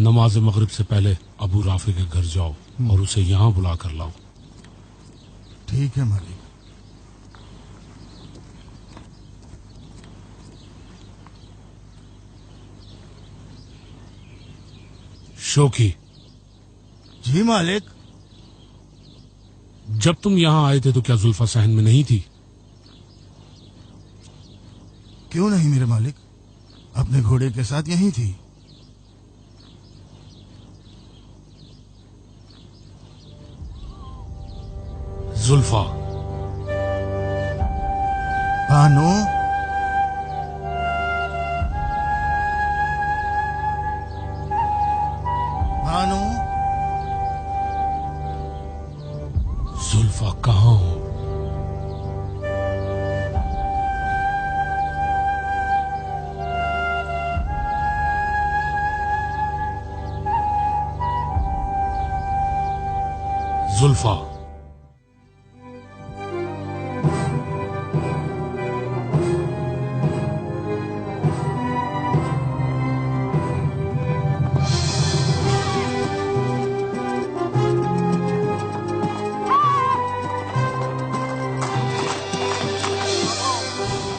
नमाज मगरिब से पहले अबू राफी के घर जाओ और उसे यहाँ बुला कर लाओ। ठीक है मालिक। शोकी। जी मालिक। जब तुम यहाँ आए थे तो क्या जुल्फा सहन में नहीं थी? क्यों नहीं मेरे मालिक, अपने घोड़े के साथ यहीं थी। जुल्फा। भानु। भानु। जुल्फा कहाँ हो? जुल्फा।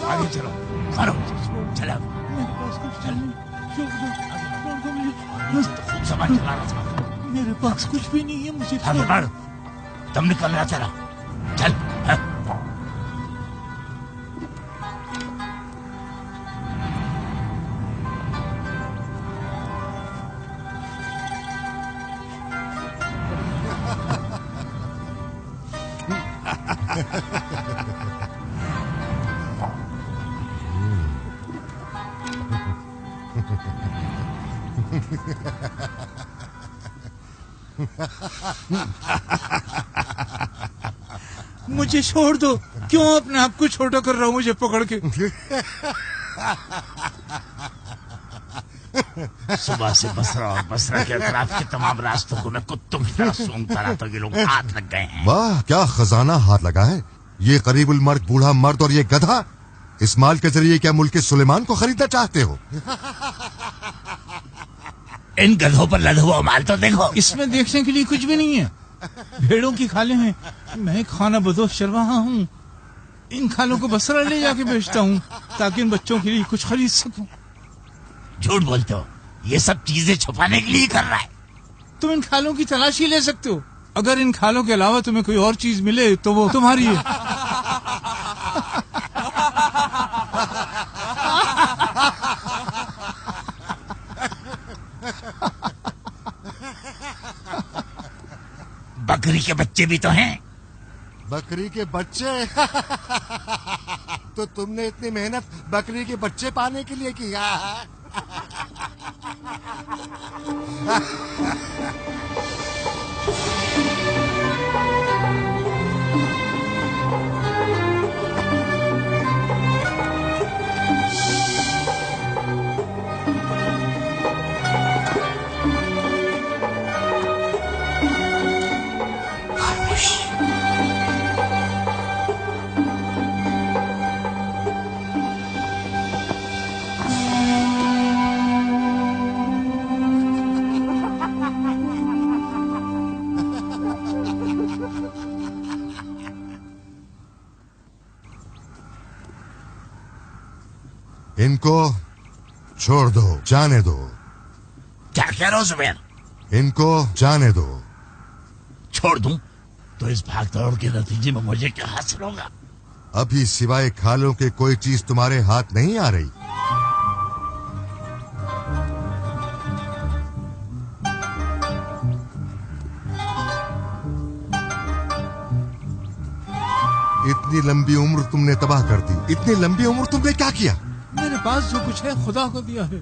आगे चलो, मारो, चलो। खूब सामान चला रहा था। मेरे पास कुछ भी नहीं है, मुझे मारो, दम निकल रहा तेरा। चल। मुझे छोड़ दो। क्यों अपने आप को छोटा कर रहा हूँ मुझे पकड़ के? सुबह से बसरा और बसरा के अतराफ के तमाम रास्तों को मैं कुत्तों की तरह सूंघता रहा था। ये लोग हाथ लग गए हैं। वाह, क्या खजाना हाथ लगा है। ये करीबुल मर्द, बूढ़ा मर्द और ये गधा, इस माल के जरिए क्या मुल्क सुलेमान को खरीदना चाहते हो? इन गधों पर लदा हुआ माल तो देखो। इसमें देखने के लिए कुछ भी नहीं है। भेड़ों की खालें हैं। मैं खाना बदोश चरवाहा हूँ। इन खालों को बसरा ले जाके बेचता हूँ ताकि इन बच्चों के लिए कुछ खरीद सकूं। झूठ बोलते हो, ये सब चीजें छुपाने के लिए कर रहा है। तुम इन खालों की तलाशी ले सकते हो। अगर इन खालों के अलावा तुम्हें कोई और चीज मिले तो वो तुम्हारी है। बकरी के बच्चे भी तो हैं। बकरी के बच्चे? तो तुमने इतनी मेहनत बकरी के बच्चे पाने के लिए किया है? इनको छोड़ दो, जाने दो। क्या कह रहे हो जुबैर? इनको जाने दो। छोड़ दूं तो इस भाग दौड़ के नतीजे में मुझे क्या हासिल होगा? अभी सिवाय खालों के कोई चीज तुम्हारे हाथ नहीं आ रही। इतनी लंबी उम्र तुमने तबाह कर दी। इतनी लंबी उम्र तुमने क्या किया? मेरे पास जो कुछ है खुदा को दिया है।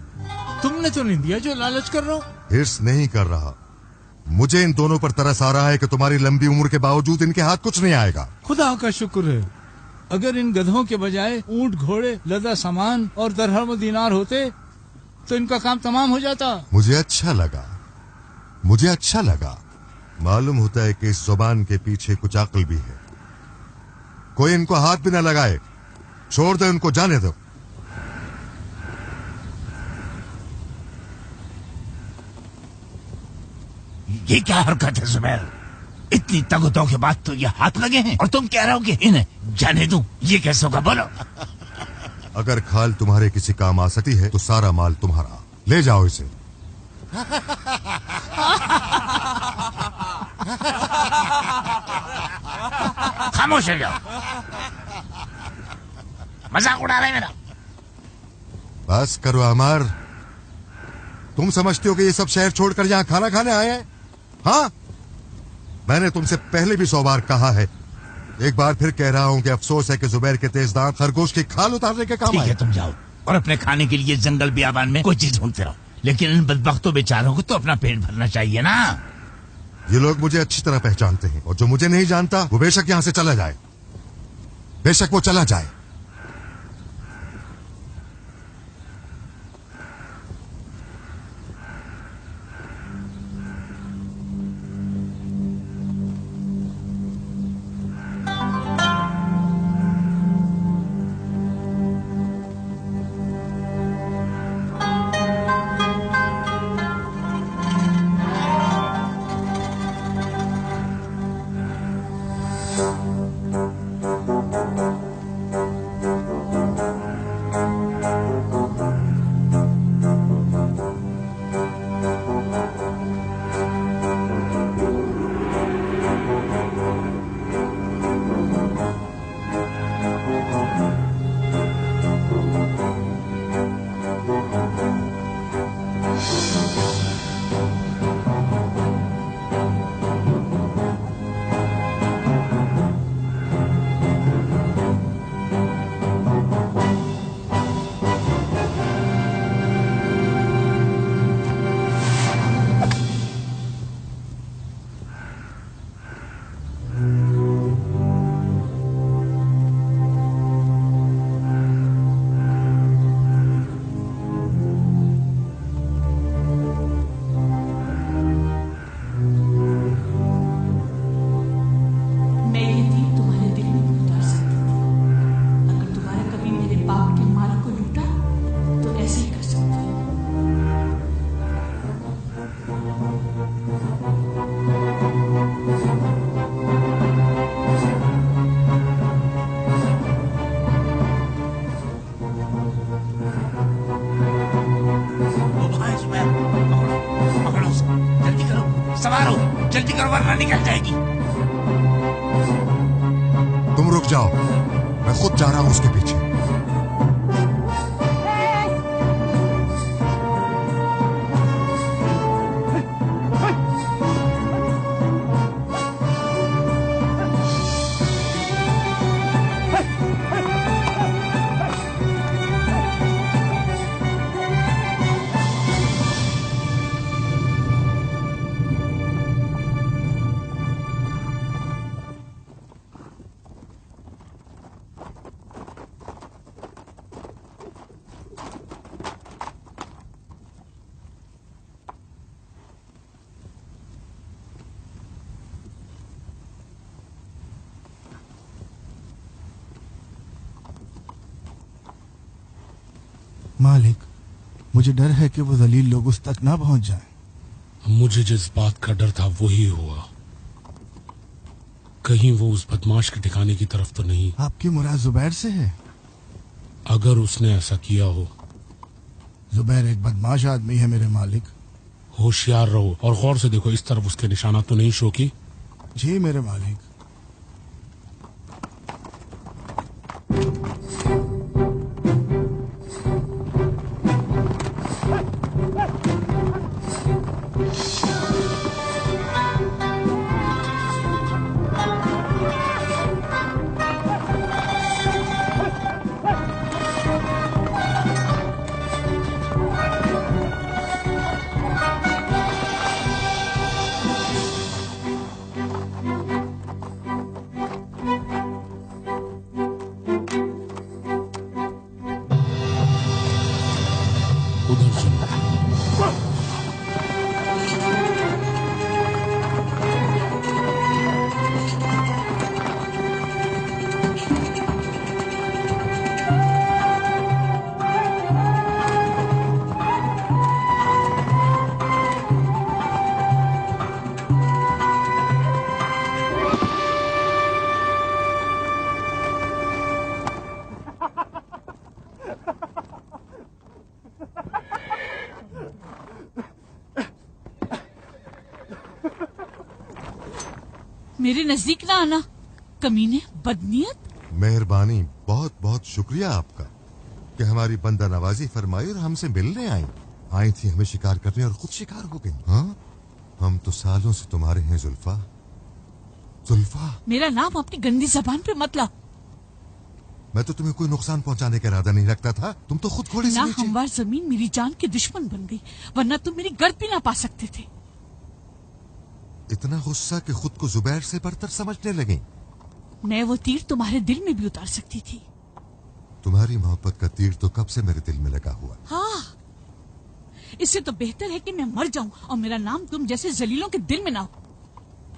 तुमने तो नहीं दिया जो लालच कर रहा हूँ। हिर्स नहीं कर रहा। मुझे इन दोनों पर तरस आ रहा है कि तुम्हारी लंबी उम्र के बावजूद इनके हाथ कुछ नहीं आएगा। खुदा का शुक्र है, अगर इन गधों के बजाय ऊंट, घोड़े, लदा सामान और दरहम दीनार होते तो इनका काम तमाम हो जाता। मुझे अच्छा लगा। मालूम होता है कि इस जुबान के पीछे कुछ अक्ल भी है। कोई इनको हाथ भी न लगाए। छोड़ दो, इनको जाने दो। ये क्या हरकत है जुबैर? इतनी तगतों के बाद तो ये हाथ लगे हैं और तुम कह रहे हो कि इन्हें जाने दूं? ये कैसे होगा बोलो? अगर खाल तुम्हारे किसी काम आ सकती है तो सारा माल तुम्हारा, ले जाओ इसे। खामोश हो जाओ, मजाक उड़ा रहे मेरा। बस करो अमर, तुम समझते हो कि ये सब शहर छोड़कर यहां खाना खाने आए हैं? हाँ, मैंने तुमसे पहले भी 100 बार कहा है, एक बार फिर कह रहा हूं कि अफसोस है कि जुबैर के तेज दांत खरगोश की खाल उतारने के काम ठीक आए। है, तुम जाओ और अपने खाने के लिए जंगल बियाबान में कोई चीज ढूंढते रहो, लेकिन इन बदबख्तों बेचारों को तो अपना पेट भरना चाहिए ना। ये लोग मुझे अच्छी तरह पहचानते हैं और जो मुझे नहीं जानता वो बेशक यहां से चला जाए, बेशक वो चला जाए। जल्दी करो वरना निकल जाएगी। तुम रुक जाओ, मैं खुद जा रहा हूं उसके पीछे। मालिक, मुझे डर है कि वो जलील लोग उस तक ना पहुंच जाएं। मुझे जिस बात का डर था वही हुआ। कहीं वो उस बदमाश के ठिकाने की तरफ तो नहीं। आपकी मुराद जुबैर से है? अगर उसने ऐसा किया हो। जुबैर एक बदमाश आदमी है मेरे मालिक। होशियार रहो और गौर से देखो, इस तरफ उसके निशाना तो नहीं शोकी? जी मेरे मालिक। मेरे नजदीक ना आना, कमीने, बदनीयत। मेहरबानी, बहुत बहुत शुक्रिया आपका कि हमारी बंदा नवाजी फरमाई और हमसे मिलने आई थी हमें शिकार करने और खुद शिकार हो गई। हाँ, हम तो सालों से तुम्हारे हैं जुल्फा। जुल्फा, मेरा नाम अपनी गंदी जबान पे मत लाओ। मैं तो तुम्हें कोई नुकसान पहुंचाने का इरादा नहीं रखता था। तुम तो खुद घोड़े से ना नीचे। हमवार जमीन मेरी जान की दुश्मन बन गई, वरना तुम मेरी गर्द भी ना पा सकते थे। इतना गुस्सा कि खुद को जुबैर से बरतर समझने लगे। मैं वो तीर तुम्हारे दिल में भी उतार सकती थी। तुम्हारी मोहब्बत का तीर तो कब से मेरे दिल में लगा हुआ। हाँ, इससे तो बेहतर है कि मैं मर जाऊं और मेरा नाम तुम जैसे जलीलों के दिल में ना हो।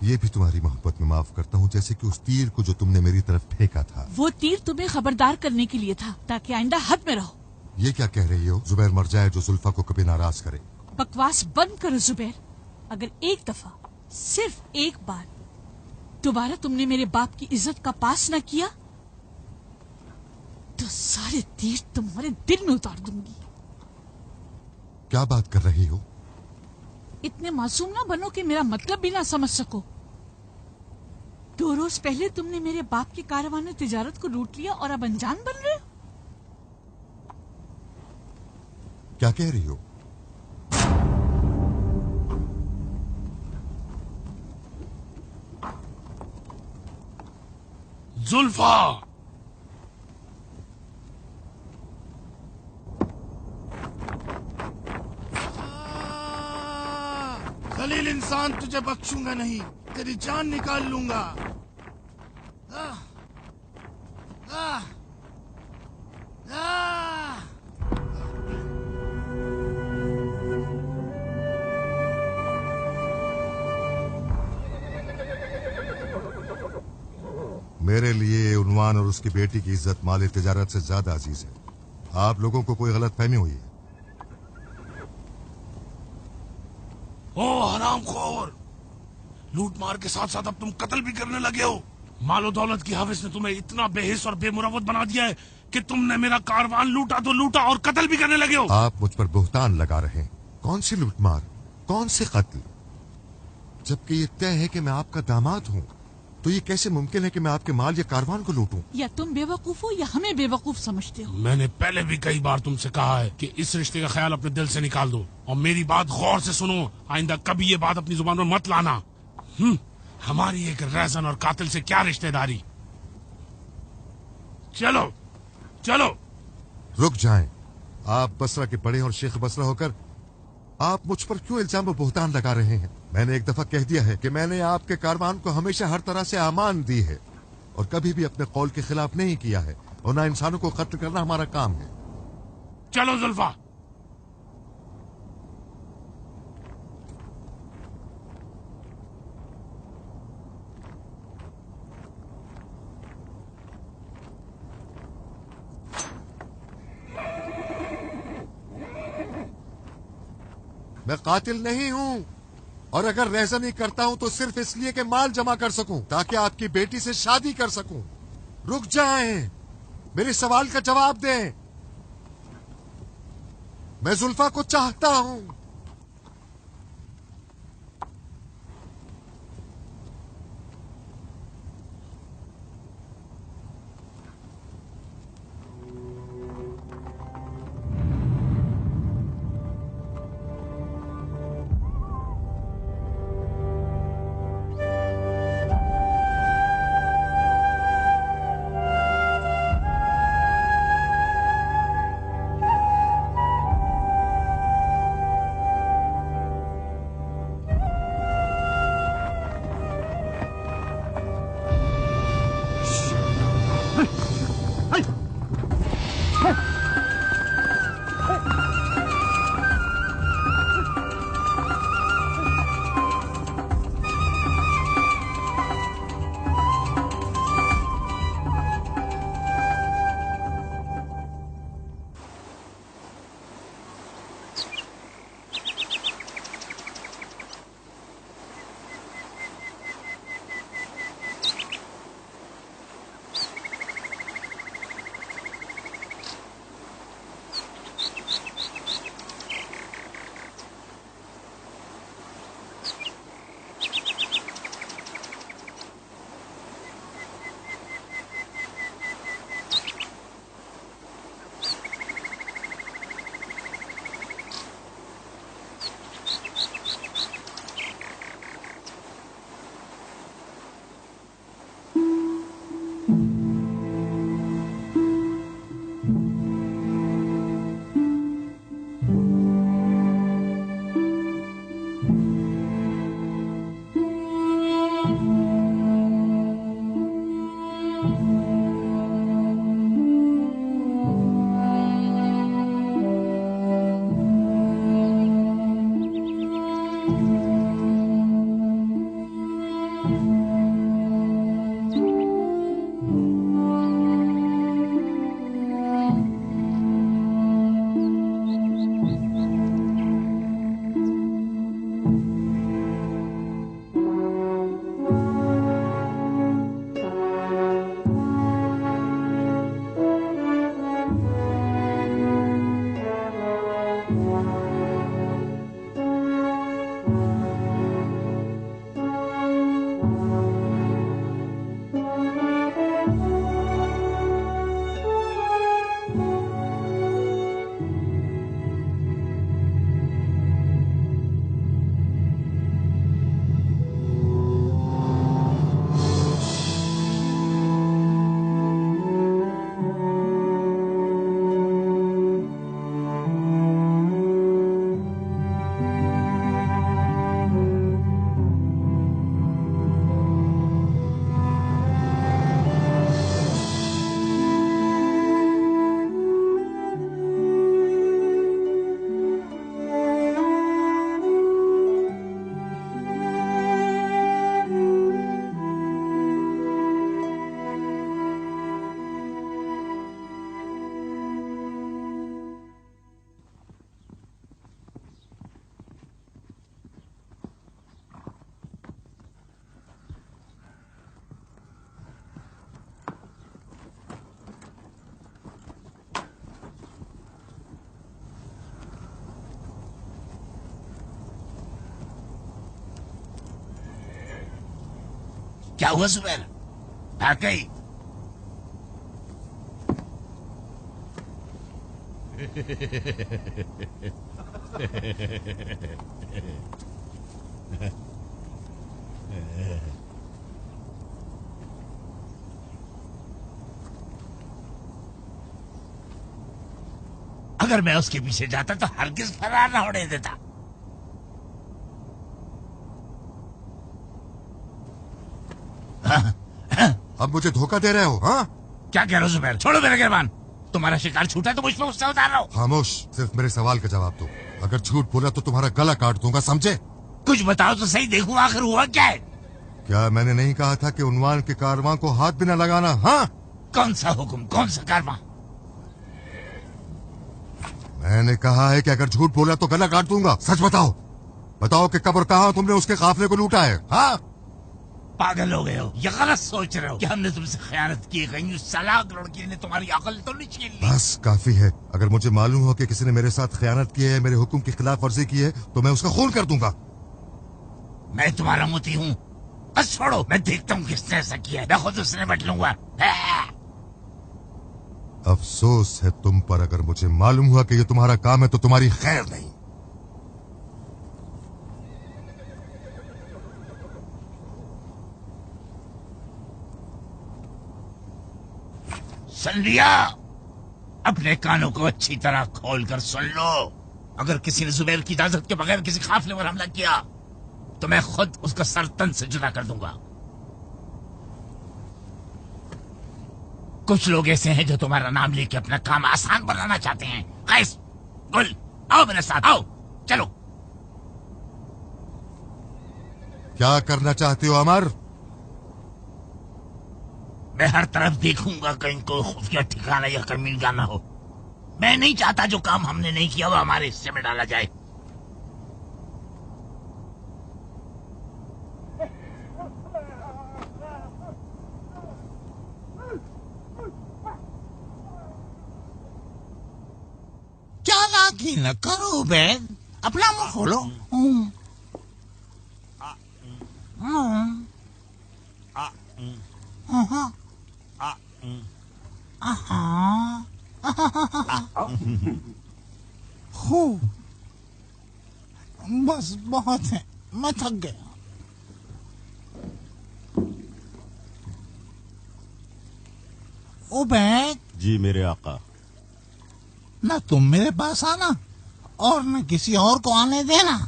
ये भी तुम्हारी मोहब्बत में माफ करता हूँ, जैसे कि उस तीर को जो तुमने मेरी तरफ फेंका था। वो तीर तुम्हें खबरदार करने के लिए था, ताकि आइंदा हद में रहो। ये क्या कह रही हो? जुबैर मर जाए जो जुल्फा को कभी नाराज करे। बकवास बंद करो जुबैर। अगर एक दफा, सिर्फ एक बार दोबारा तुमने मेरे बाप की इज्जत का पास न किया तो सारे तीर तुम्हारे दिल में उतार दूंगी। क्या बात कर रही हो? इतने मासूम ना बनो कि मेरा मतलब भी ना समझ सको। 2 रोज पहले तुमने मेरे बाप के कारवाने तिजारत को लूट लिया और अब अनजान बन रहे हो। क्या कह रही हो? जुल्फा, जलील इंसान, तुझे बख्शूंगा नहीं, तेरी जान निकाल लूंगा। मेरे लिए उन्वान और उसकी बेटी की इज्जत माल तिजारत से ज्यादा अजीज है। आप लोगों को कोई गलत फहमी हुई है। ओ हरामखोर, लूट मार के साथ साथ अब तुम कत्ल भी करने लगे हो। मालो दौलत की हवस ने तुम्हें इतना बेहिस और बेमुरवत बना दिया है कि तुमने मेरा कारवान लूटा तो लूटा और कत्ल भी करने लगे हो। आप मुझ पर बुहतान लगा रहे हैं। कौन सी लूटमार, कौन से कत्ल? जबकि ये तय है कि मैं आपका दामाद हूँ, तो ये कैसे मुमकिन है कि मैं आपके माल या कारवान को लूटूं? या तुम बेवकूफ हो या हमें बेवकूफ समझते हो। मैंने पहले भी कई बार तुमसे कहा है कि इस रिश्ते का ख्याल अपने दिल से निकाल दो और मेरी बात गौर से सुनो। आइंदा कभी ये बात अपनी जुबान में मत लाना। हमारी एक रैजन और कातिल से क्या रिश्तेदारी। चलो चलो। रुक जाएं। आप बसरा के बड़े और शेख बसरा होकर आप मुझ पर क्यों इल्जाम व बुहतान लगा रहे हैं? मैंने एक दफा कह दिया है कि मैंने आपके कारवान को हमेशा हर तरह से अमान दी है और कभी भी अपने कौल के खिलाफ नहीं किया है, और ना इंसानों को कत्ल करना हमारा काम है। चलो जुल्फा। मैं कातिल नहीं हूं, और अगर रेजन ही करता हूं तो सिर्फ इसलिए कि माल जमा कर सकूं, ताकि आपकी बेटी से शादी कर सकूं। रुक जाएं, मेरे सवाल का जवाब दें। मैं जुल्फा को चाहता हूं। क्या हुआ जुबैर? भाग गई? अगर मैं उसके पीछे जाता तो हरगिज फरार न होने देता। अब मुझे धोखा दे रहे हो? हाँ, क्या कह रहे हो जुबैर? छोड़ो मेरा गिरबान। तुम्हारा शिकार छूटा तो मुझ पर गुस्सा उतार रहा हूं। खामोश, सिर्फ मेरे सवाल का जवाब दो। अगर झूठ बोला तो तुम्हारा गला काट दूंगा, समझे? कुछ बताओ तो सही, देखूं आखिर हुआ क्या है। क्या मैंने नहीं कहा था कि उन्वान के कारवां को हाथ भी न लगाना? हाँ, कौन सा हुक्म, कौन सा कारवां? मैंने कहा है कि अगर झूठ बोला तो गला काट दूंगा। सच बताओ, बताओ कि कब और कहां तुमने उसके काफिले को लूटा है? हाँ, पागल हो गए हो या गलत सोच रहे हो कि हमने तुमसे खयानत की? कहीं उस सलाक लड़की ने तुम्हारी अकल तो नहीं छीन ली? बस काफी है। अगर मुझे मालूम हो कि किसी ने मेरे साथ खयानत की है, मेरे हुक्म की खिलाफ वर्जी की है, तो मैं उसका खून कर दूंगा। मैं तुम्हारा मोती हूँ? बस छोड़ो, मैं देखता हूँ किसने ऐसा किया है। मैं खुद उसने बट लूंगा। अफसोस है तुम पर। अगर मुझे मालूम हुआ कि ये तुम्हारा काम है तो तुम्हारी खैर नहीं। सुन लिया? अपने कानों को अच्छी तरह खोलकर सुन लो। अगर किसी ने जुबैर की इजाजत के बगैर किसी काफिले पर हमला किया तो मैं खुद उसका सर तन से जुदा कर दूंगा। कुछ लोग ऐसे हैं जो तुम्हारा नाम लेके अपना काम आसान बनाना चाहते हैं। कैस, गुल, आओ मेरे साथ, आओ, चलो। क्या करना चाहते हो अमर? मैं हर तरफ देखूंगा कहीं कोई खुफिया ठिकाना या कमीनगाना हो। मैं नहीं चाहता जो काम हमने नहीं किया वो हमारे हिस्से में डाला जाए। क्या लागी न करो बैद, अपना मुंह खोलो। बस बहुत है, मैं थक गया। उबैद, जी मेरे आका। न तुम मेरे पास आना और न किसी और को आने देना।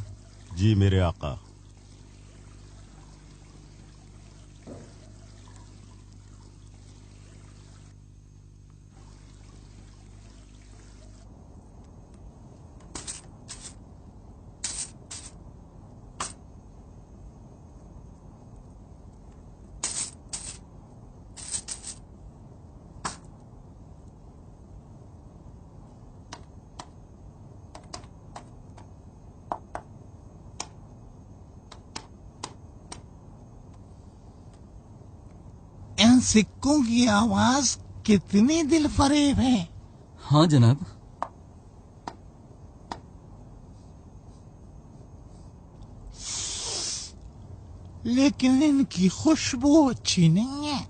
जी मेरे आका। इन सिक्कों की आवाज कितनी दिल फरेब है। हाँ जनाब। लेकिन इनकी खुशबू अच्छी नहीं है।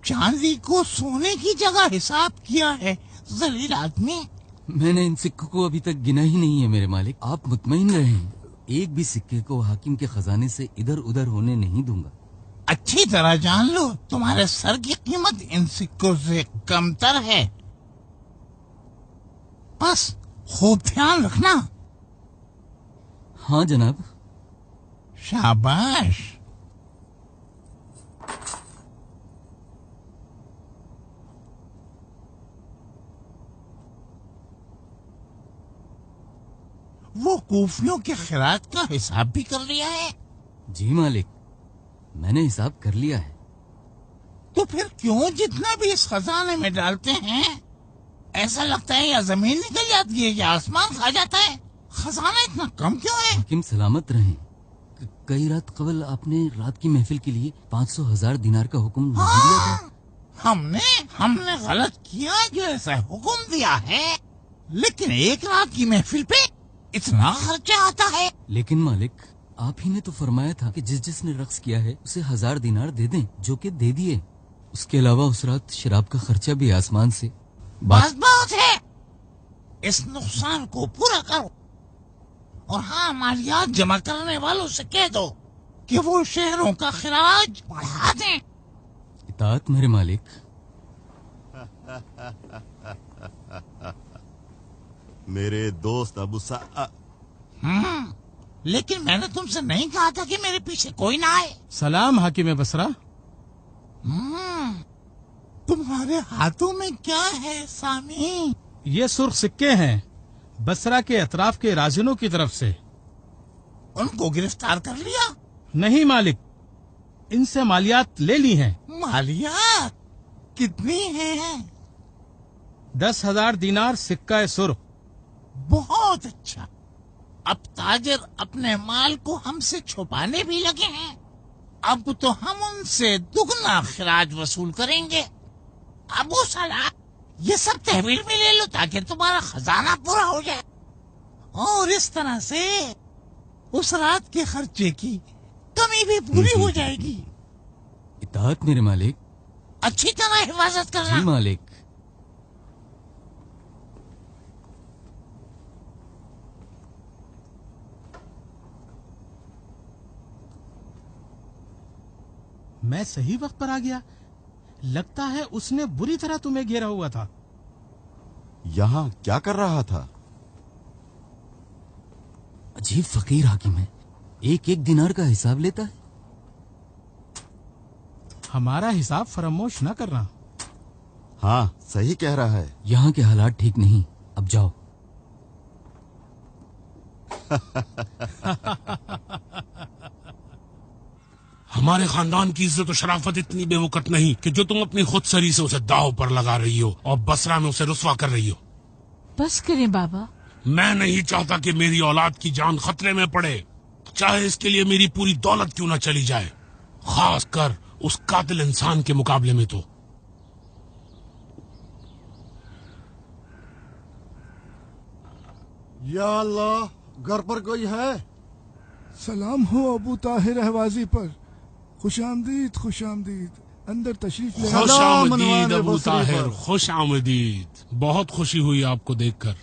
चांदी को सोने की जगह हिसाब किया है जलील आदमी। मैंने इन सिक्कों को अभी तक गिना ही नहीं है मेरे मालिक। आप मुतमईन रहें, एक भी सिक्के को हाकिम के खजाने से इधर उधर होने नहीं दूंगा। अच्छी तरह जान लो, तुम्हारे सर की कीमत इन सिक्कों से कमतर है। बस खूब ध्यान रखना। हाँ जनाब। शाबाश। वो कूफियों के खिरात का हिसाब भी कर लिया है? जी मालिक, मैंने हिसाब कर लिया है। तो फिर क्यों जितना भी इस खजाने में डालते हैं ऐसा लगता है या जमीन निकल जाती है या आसमान खा जाता है? खजाना इतना कम क्यों है? हाकिम सलामत रहें, कई रात कबल आपने रात की महफिल के लिए 500,000 दिनार का हुक्म नहीं दिया था? हमने गलत किया जो ऐसा हुक्म दिया है, लेकिन एक रात की महफिल पे इतना खर्चा आता है। लेकिन मालिक, आप ही ने तो फरमाया था कि जिसने रक्स किया है उसे 1000 दिनार दे दें, जो कि दे दिए। उसके अलावा उस रात शराब का खर्चा भी आसमान से। बस बहुत है, इस नुकसान को पूरा करो। और हाँ, मालियात जमा करने वालों से कह दो कि वो शहरों का खराज बढ़ा दें। इताअत मेरे मालिक। मेरे दोस्त अबू लेकिन मैंने तुमसे नहीं कहा था कि मेरे पीछे कोई ना आए। सलाम हाकिम बसरा। तुम्हारे हाथों में क्या है सामी? ये सुर्ख सिक्के हैं बसरा के अतराफ के राजिनों की तरफ से। उनको गिरफ्तार कर लिया? नहीं मालिक, इनसे मालियात ले ली हैं। मालियात कितनी है? 10,000 दिनार सिक्का सुर्ख। बहुत अच्छा। अब ताजर अपने माल को हमसे छुपाने भी लगे हैं। अब तो हम उनसे दुगना खराज वसूल करेंगे। अब वो साला ये सब तहवील में ले लो ताकि तुम्हारा खजाना पूरा हो जाए, और इस तरह से उस रात के खर्चे की कमी भी पूरी हो जाएगी। इताअत मेरे मालिक। अच्छी तरह हिफाजत करना। जी मालिक। मैं सही वक्त पर आ गया। लगता है उसने बुरी तरह तुम्हें घेरा हुआ था। यहाँ क्या कर रहा था? अजीब फकीर हाकिम है, एक एक दिनार का हिसाब लेता है। हमारा हिसाब फरामोश न करना। हाँ, सही कह रहा है। यहाँ के हालात ठीक नहीं, अब जाओ। हमारे खानदान की इज्जत और शराफत इतनी बेवकत नहीं कि जो तुम अपनी खुदसरी से उसे दाव पर लगा रही हो और बसरा में उसे रुस्वा कर रही हो। बस करें बाबा। मैं नहीं चाहता कि मेरी औलाद की जान खतरे में पड़े, चाहे इसके लिए मेरी पूरी दौलत क्यों न चली जाए, खासकर उस कातिल इंसान के मुकाबले में। तो या अल्लाह, घर पर कोई है? सलाम हो अबू ताहिर अहवाजी पर। खुश आमदीद, खुश आमदीद। अंदर तशरीफ ले। खुश आमदीद अबू ताहिर, खुश आमदीद। बहुत खुशी हुई आपको देखकर।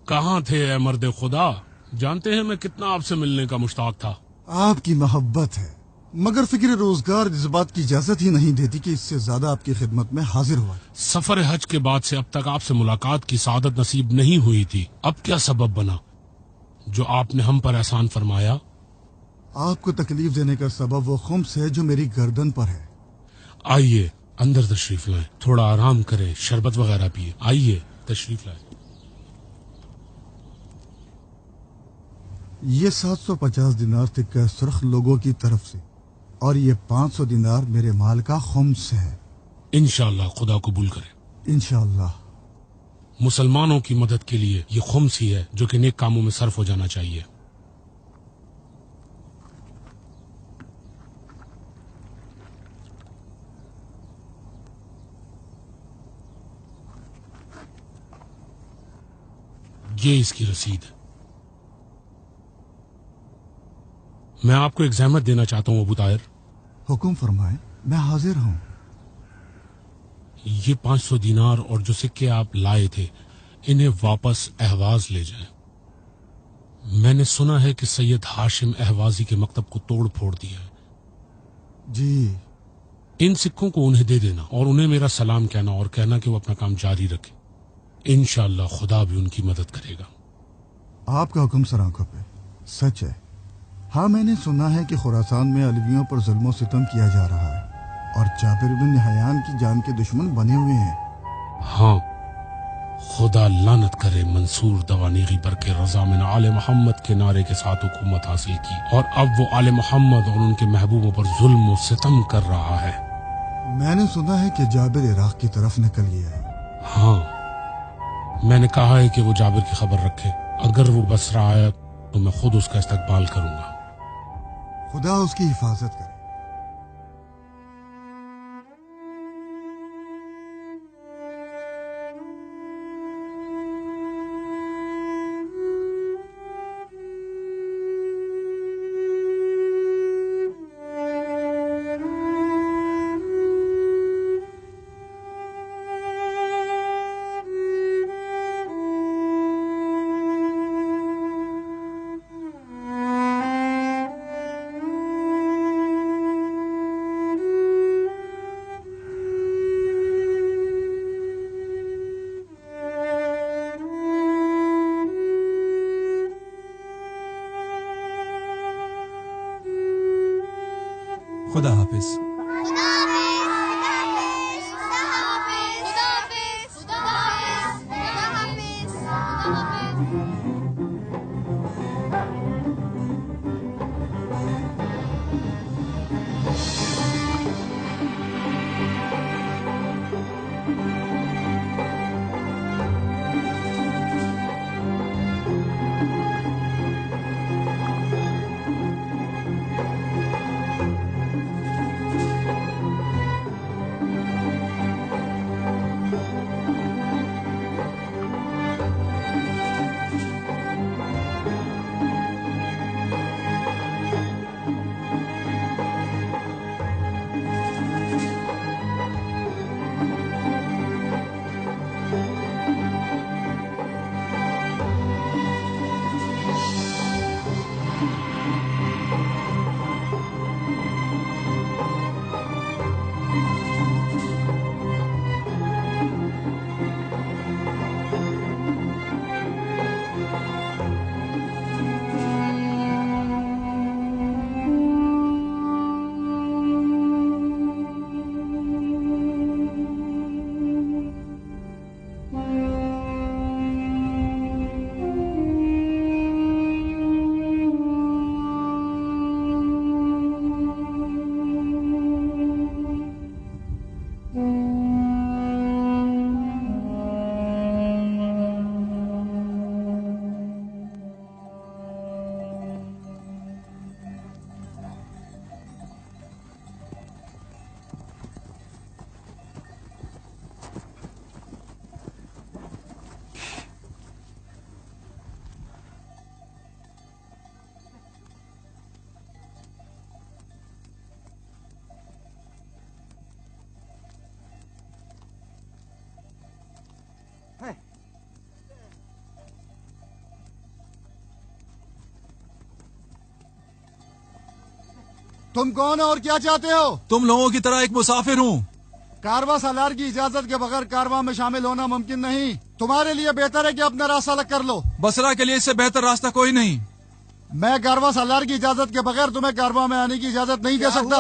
कहाँ थे ए मर्द खुदा? जानते हैं मैं कितना आपसे मिलने का मुश्ताक था। आपकी मोहब्बत है, मगर फिक्र रोजगार इस बात की इजाजत ही नहीं देती कि इससे ज्यादा आपकी खिदमत में हाजिर हुआ। सफर हज के बाद से अब तक आपसे मुलाकात की सादत नसीब नहीं हुई थी। अब क्या सबब बना जो आपने हम पर एहसान फरमाया? आपको तकलीफ देने का सबब वो खुम्स है जो मेरी गर्दन पर है। आइए अंदर तशरीफ लाएं, थोड़ा आराम करें, शरबत वगैरह पिए। आइए तशरीफ लाएं। ये 750 दिनार सिक्का सुर्ख लोगों की तरफ से, और ये 500 दिनार मेरे माल का खुम्स है। इंशाअल्लाह खुदा कबूल करे। इंशाअल्लाह। मुसलमानों की मदद के लिए ये खुम्स ही है जो कि नेक कामों में सर्फ हो जाना चाहिए। ये इसकी रसीद है। मैं आपको एक जहमत देना चाहता हूं अबू ताहिर। हुक्म फरमाए, मैं हाजिर हूं। ये 500 दिनार और जो सिक्के आप लाए थे, इन्हें वापस अहवाज ले जाएं। मैंने सुना है कि सैयद हाशिम अहवाजी के मकतब को तोड़ फोड़ दिया है। जी। इन सिक्कों को उन्हें दे देना और उन्हें मेरा सलाम कहना और कहना कि वो अपना काम जारी रखे। इंशाअल्लाह खुदा भी उनकी मदद करेगा। आपका हुक्म सर आंखों पे। सच है। हाँ, मैंने सुना है कि खुरासान में अलवियों पर जुल्म सितम किया जा रहा है और जाबिर बिन हयान की जान के दुश्मन बने हुए हैं। हाँ, खुदा लानत करे मंसूर दवानीगी पर के रजा में आले मोहम्मद के नारे के साथ हुकूमत हासिल की और अब वो आले मोहम्मद और उनके महबूबों पर जुल्म सितम कर रहा है। मैंने सुना है कि जाबिर इराक की तरफ निकल गया है। हाँ, मैंने कहा है कि वो जाबिर की खबर रखे। अगर वो बसरा आया तो मैं खुद उसका इस्तकबाल करूंगा। खुदा उसकी हिफाजत करे। खुदा हाफिज। तुम कौन हो और क्या चाहते हो? तुम लोगों की तरह एक मुसाफिर हूँ। कारवां सालार की इजाजत के बगैर कारवां में शामिल होना मुमकिन नहीं। तुम्हारे लिए बेहतर है कि अपना रास्ता अलग कर लो। बसरा के लिए इससे बेहतर रास्ता कोई नहीं। मैं कारवां सालार की इजाजत के बगैर तुम्हें कारवां में आने की इजाजत नहीं दे सकता।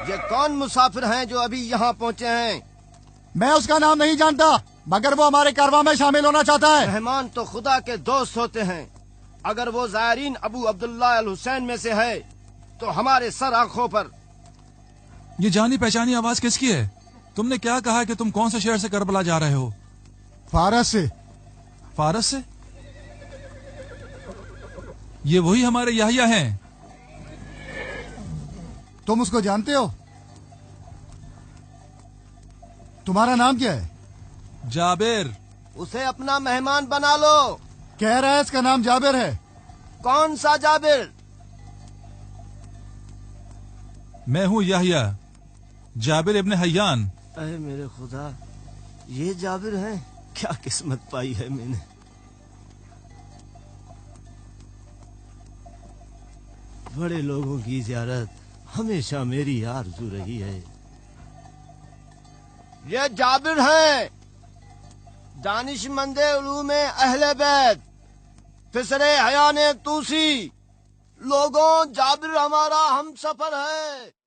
ये कौन मुसाफिर हैं जो अभी यहाँ पहुँचे हैं? मैं उसका नाम नहीं जानता, मगर वो हमारे कारवां में शामिल होना चाहता है। मेहमान तो खुदा के दोस्त होते हैं। अगर वो ज़ायरीन अबू अब्दुल्ला अल हुसैन में से है तो हमारे सर आंखों पर। ये जानी पहचानी आवाज किसकी है? तुमने क्या कहा कि तुम कौन से शहर से करबला जा रहे हो? फारस से। फारस से? ये वही हमारे याहिया हैं। तुम उसको जानते हो? तुम्हारा नाम क्या है? जाबिर। उसे अपना मेहमान बना लो। कह रहा है इसका नाम जाबिर है। कौन सा जाबिर? मैं हूँ याहिया, जाबिर इब्ने हय्यान। अरे मेरे खुदा, ये जाबिर हैं? क्या किस्मत पाई है मैंने। बड़े लोगों की ज़ियारत हमेशा मेरी आरज़ू रही है। ये जाबिर हैं, दानिशमंदे उलूमे अहले बैत, फिसरे हयाने तूसी। लोगों, जाबिर हमारा हमसफर है।